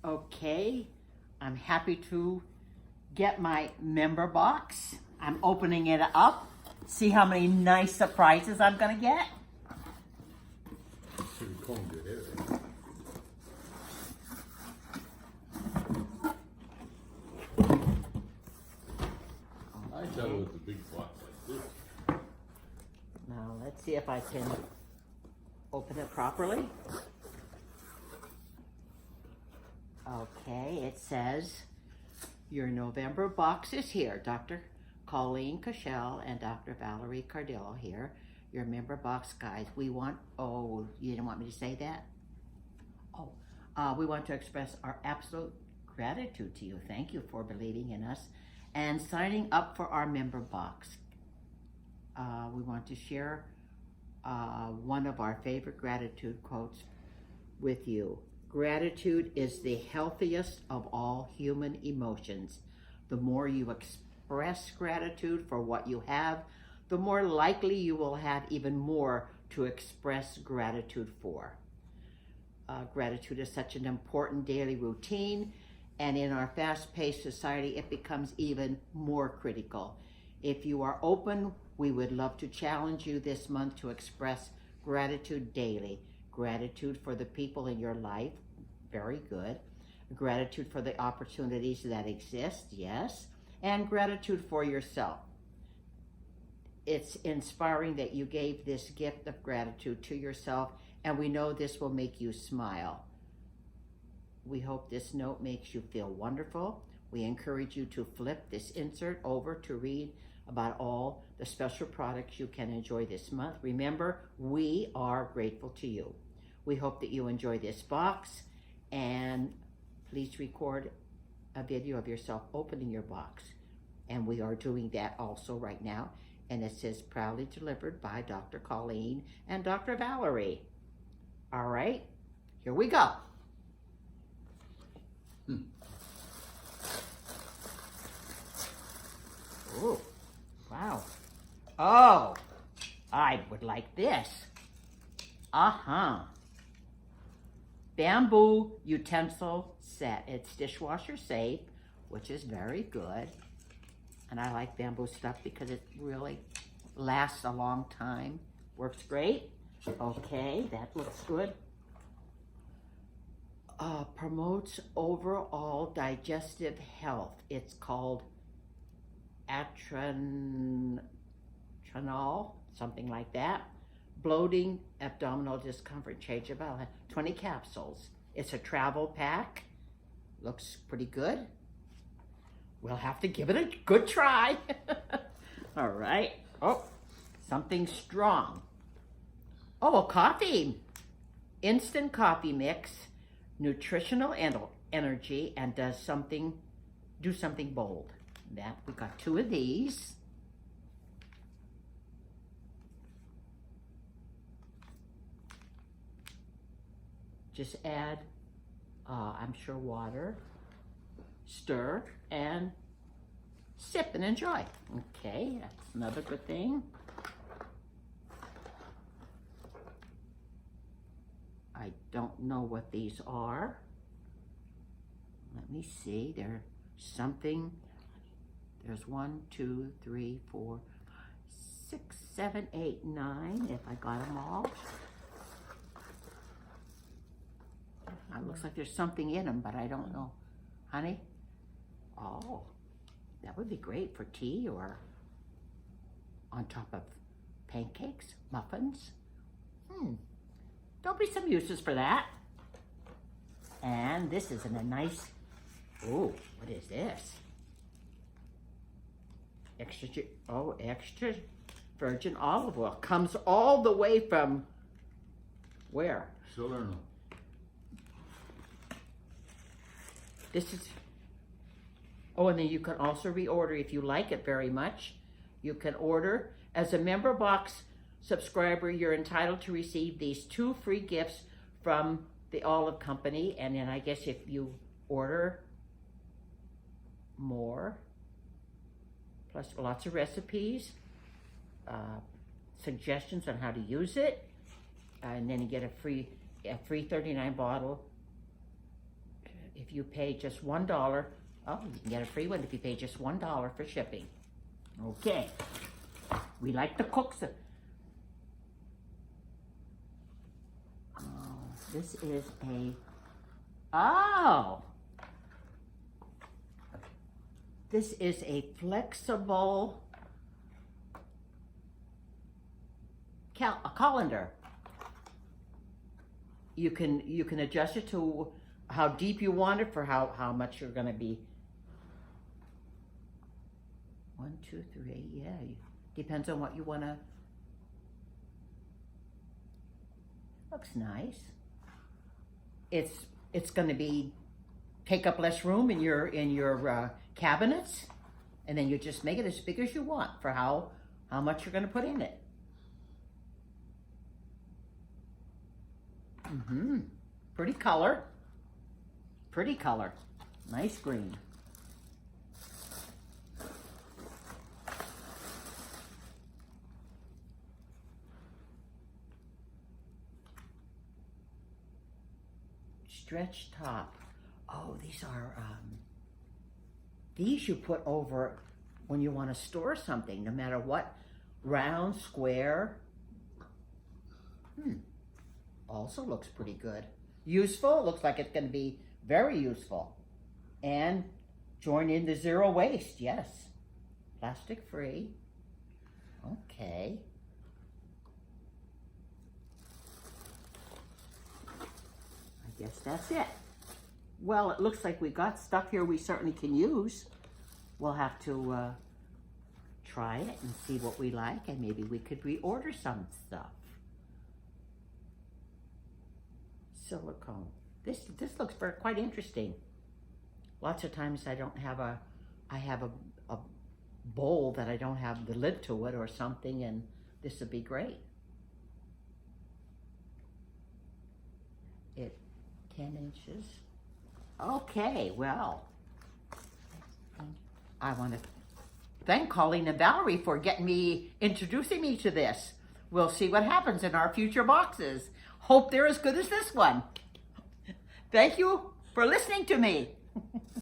Okay, I'm happy to get my member box. I'm opening it up. See how many nice surprises I'm gonna get. Should have combed your hair. I thought it was a big box like this. Now let's see if I can open it properly. Okay, it says your November box is here. Dr. Colleen Cashel and Dr. Valerie Cardillo here. Your member box, guys. We want, oh, you didn't want me to say that? Oh, we want to express our absolute gratitude to you. Thank you for believing in us and signing up for our member box. We want to share one of our favorite gratitude quotes with you. Gratitude is the healthiest of all human emotions. The more you express gratitude for what you have, the more likely you will have even more to express gratitude for. Gratitude is such an important daily routine, and in our fast-paced society, it becomes even more critical. If you are open, we would love to challenge you this month to express gratitude daily. Gratitude for the people in your life, very good. Gratitude for the opportunities that exist, yes. And gratitude for yourself. It's inspiring that you gave this gift of gratitude to yourself, and we know this will make you smile. We hope this note makes you feel wonderful. We encourage you to flip this insert over to read about all the special products you can enjoy this month. Remember, we are grateful to you. We hope that you enjoy this box, and please record a video of yourself opening your box. And we are doing that also right now. And it says proudly delivered by Dr. Colleen and Dr. Valerie. All right, here we go. Oh, wow. Oh, I would like this. Bamboo utensil set. It's dishwasher safe, which is very good. And I like bamboo stuff because it really lasts a long time. Works great. Okay, that looks good. Promotes overall digestive health. It's called Atranol, something like that. Bloating, abdominal discomfort, change of bowel. 20 capsules. It's a travel pack. Looks pretty good. We'll have to give it a good try. All right. Oh, something strong. Oh, a coffee. Instant coffee mix, nutritional energy, and do something bold. That we got 2 of these. Just add, I'm sure, water, stir, and sip and enjoy. Okay, that's another good thing. I don't know what these are. Let me see. There's something. There's 1, 2, 3, 4, 6, 7, 8, 9. If I got them all. It looks like there's something in them, but I don't know. Honey? Oh, that would be great for tea or on top of pancakes, muffins. There'll be some uses for that. And this is in a nice, oh, what is this? Extra virgin olive oil. Comes all the way from where? Salerno. This is, oh, and then you can also reorder if you like it very much. You can order. As a member box subscriber, you're entitled to receive these 2 free gifts from the Olive Company. And then I guess if you order more, plus lots of recipes, suggestions on how to use it, and then you get a free 39 bottle if you pay just $1, oh, you can get a free one if you pay just $1 for shipping. Okay. We like the cooks. Oh, this is this is a flexible a colander. You can adjust it to how deep you want it for how much you're gonna be. 1, 2, 3, yeah. Depends on what you wanna. Looks nice. It's gonna take up less room in your cabinets, and then you just make it as big as you want for how much you're gonna put in it. Pretty color. Pretty color. Nice green. Stretch top. Oh, these are, these you put over when you want to store something, no matter what, round, square. Also looks pretty good. Useful, looks like it's going to be very useful. And join in the zero waste, yes. Plastic free. Okay. I guess that's it. Well, it looks like we got stuff here we certainly can use. We'll have to try it and see what we like, and maybe we could reorder some stuff. Silicone. This looks quite interesting. Lots of times I have a bowl that I don't have the lid to it or something, and this would be great. 10 inches. Okay, well, I want to thank Colleen and Valerie for introducing me to this. We'll see what happens in our future boxes. Hope they're as good as this one. Thank you for listening to me.